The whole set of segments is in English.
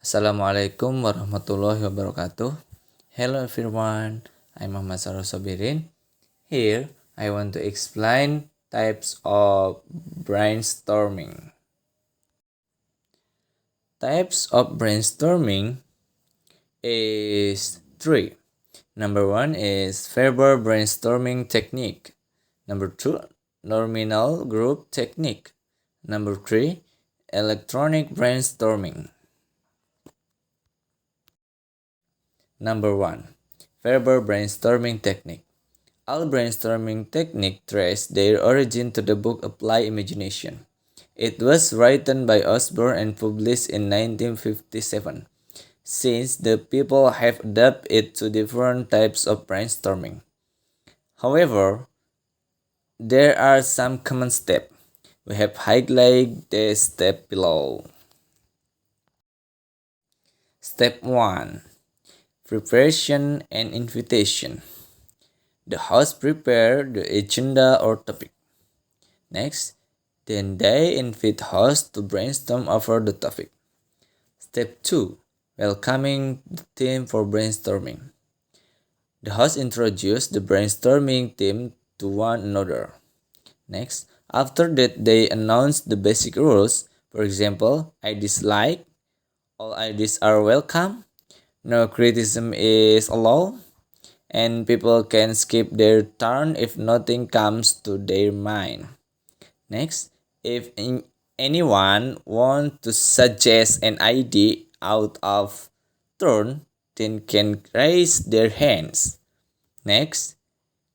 Assalamualaikum warahmatullahi wabarakatuh. Hello everyone, I'm Ahmad Sobirin. Here, I want to explain types of brainstorming. Types of brainstorming is three. Number one is verbal brainstorming technique. Number two, nominal group technique. Number three, electronic brainstorming. Number one, verbal brainstorming technique. All brainstorming techniques trace their origin to the book Apply Imagination. It was written by Osborne and published in 1957. Since the people have adapted it to different types of brainstorming. However, there are some common steps. We have highlighted the step below. Step 1. Preparation and invitation. The host prepare the agenda or topic. Next, then they invite host to brainstorm over the topic. Step 2. Welcoming the team for brainstorming. The host introduce the brainstorming team to one another. Next, after that they announce the basic rules. For example, ideas like, all ideas are welcome, no criticism is allowed, and people can skip their turn if nothing comes to their mind. Next, if anyone wants to suggest an idea out of turn, then can raise their hands. Next,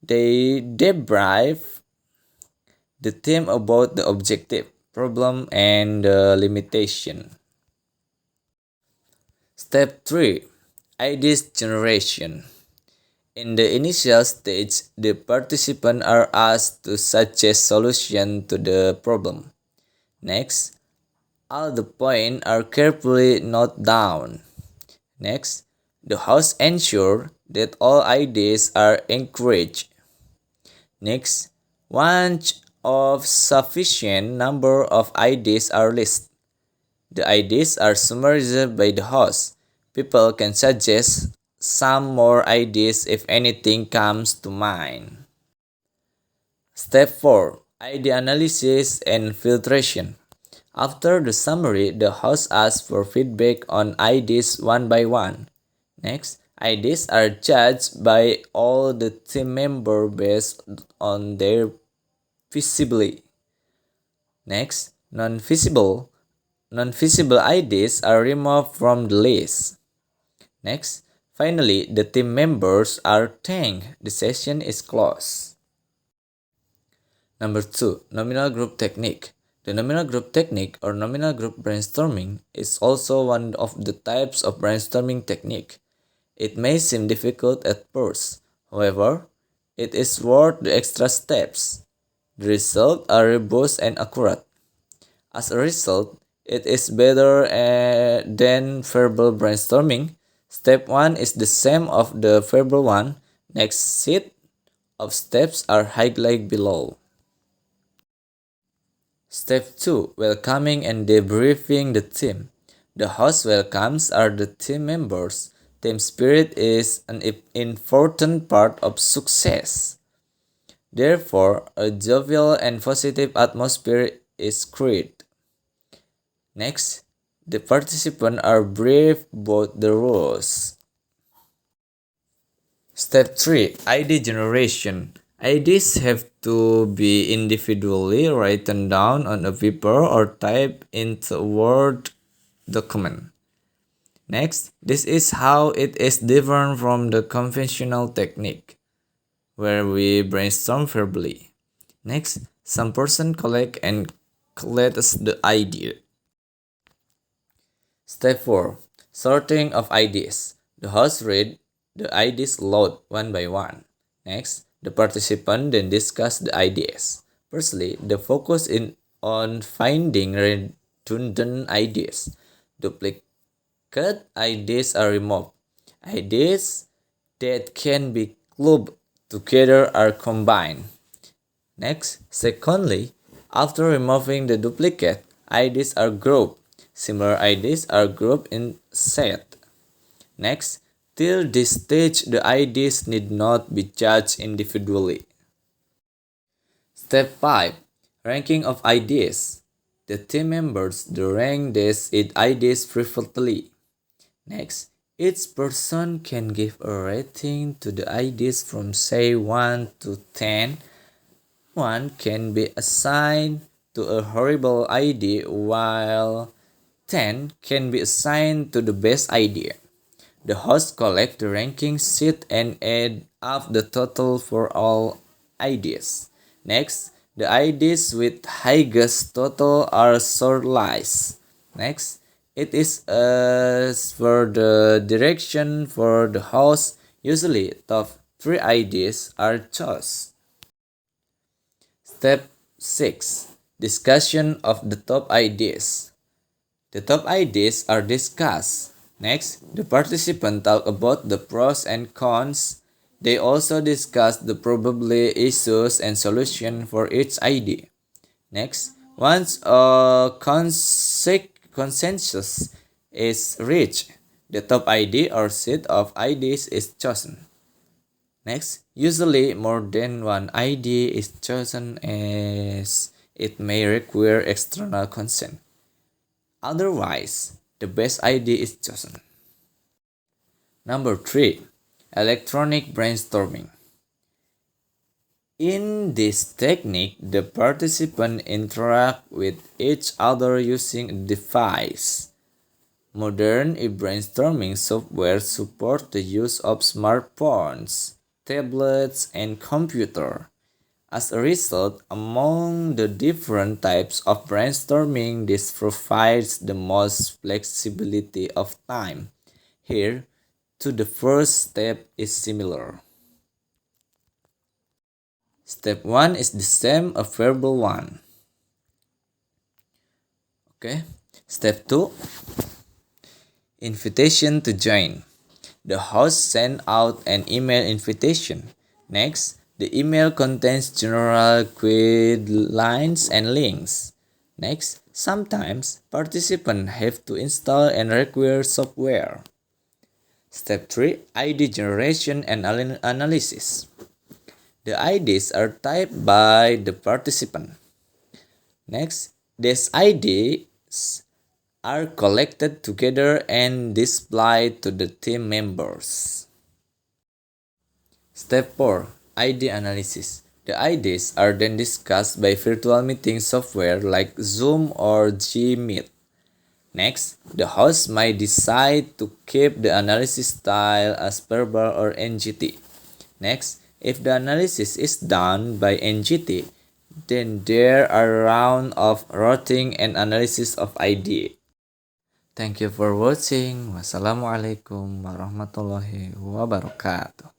they debrief the team about the objective, problem, and the limitation. Step 3. Ideas generation. In the initial stage, the participants are asked to suggest solution to the problem. Next, all the points are carefully noted down. Next, the host ensures that all ideas are encouraged. Next, once of sufficient number of ideas are listed, the ideas are summarized by the host. People can suggest some more ideas if anything comes to mind. Step 4. Idea analysis and filtration. After the summary, the host asks for feedback on ideas one by one. Next, ideas are judged by all the team members based on their feasibility. Next, non-feasible ideas are removed from the list. Next, finally, the team members are thanked. The session is closed. Number 2. Nominal group technique. The nominal group technique or nominal group brainstorming is also one of the types of brainstorming technique. It may seem difficult at first. However, it is worth the extra steps. The results are robust and accurate. As a result, it is better than verbal brainstorming. Step 1 is the same of the verbal one. Next set of steps are highlighted below. Step 2. Welcoming and debriefing the team. The host welcomes are the team members. Team spirit is an important part of success. Therefore, a jovial and positive atmosphere is created. Next, the participants are briefed about the rules. Step 3. Idea generation. Ideas have to be individually written down on a paper or typed into a Word document. Next, this is how it is different from the conventional technique, where we brainstorm verbally. Next, some person collect and collects the idea. Step 4. Sorting of ideas. The host read the ideas aloud one by one. Next, the participant then discuss the ideas. Firstly, the focus is on finding redundant ideas. Duplicate ideas are removed. Ideas that can be clubbed together are combined. Next, secondly, after removing the duplicate, ideas are grouped. Similar ideas are grouped in set. Next, till this stage, the ideas need not be judged individually. Step 5. Ranking of ideas. The team members rank these ideas preferably. Next, each person can give a rating to the ideas from say 1 to 10. 1 can be assigned to a horrible idea while 10 can be assigned to the best idea. The host collects the ranking sheet and add up the total for all ideas. Next, the ideas with highest total are shortlisted. Next, it is as for the direction for the host. Usually, top 3 ideas are chosen. Step 6. Discussion of the top ideas. The top ideas are discussed. Next, the participants talk about the pros and cons. They also discuss the probable issues and solutions for each idea. Next, once a consensus is reached, the top idea or set of ideas is chosen. Next, usually more than one idea is chosen as it may require external consent. Otherwise, the best idea is chosen. Number 3. Electronic brainstorming. In this technique, the participants interact with each other using a device. Modern brainstorming software support the use of smartphones, tablets, and computers. As a result, among the different types of brainstorming, this provides the most flexibility of time. Here, to the first step is similar. Step 1 is the same a verbal one. Okay. Step 2, invitation to join. The host sends out an email invitation. Next, the email contains general guidelines and links. Next, sometimes participants have to install and require software. Step 3, ID generation and analysis. The IDs are typed by the participant. Next, these IDs are collected together and displayed to the team members. Step 4, ID analysis. The IDs are then discussed by virtual meeting software like Zoom or Gmeet. Next, the host might decide to keep the analysis style as verbal or NGT. Next, if the analysis is done by NGT, then there are rounds of routing and analysis of ID. Thank you for watching. Wassalamualaikum warahmatullahi wabarakatuh.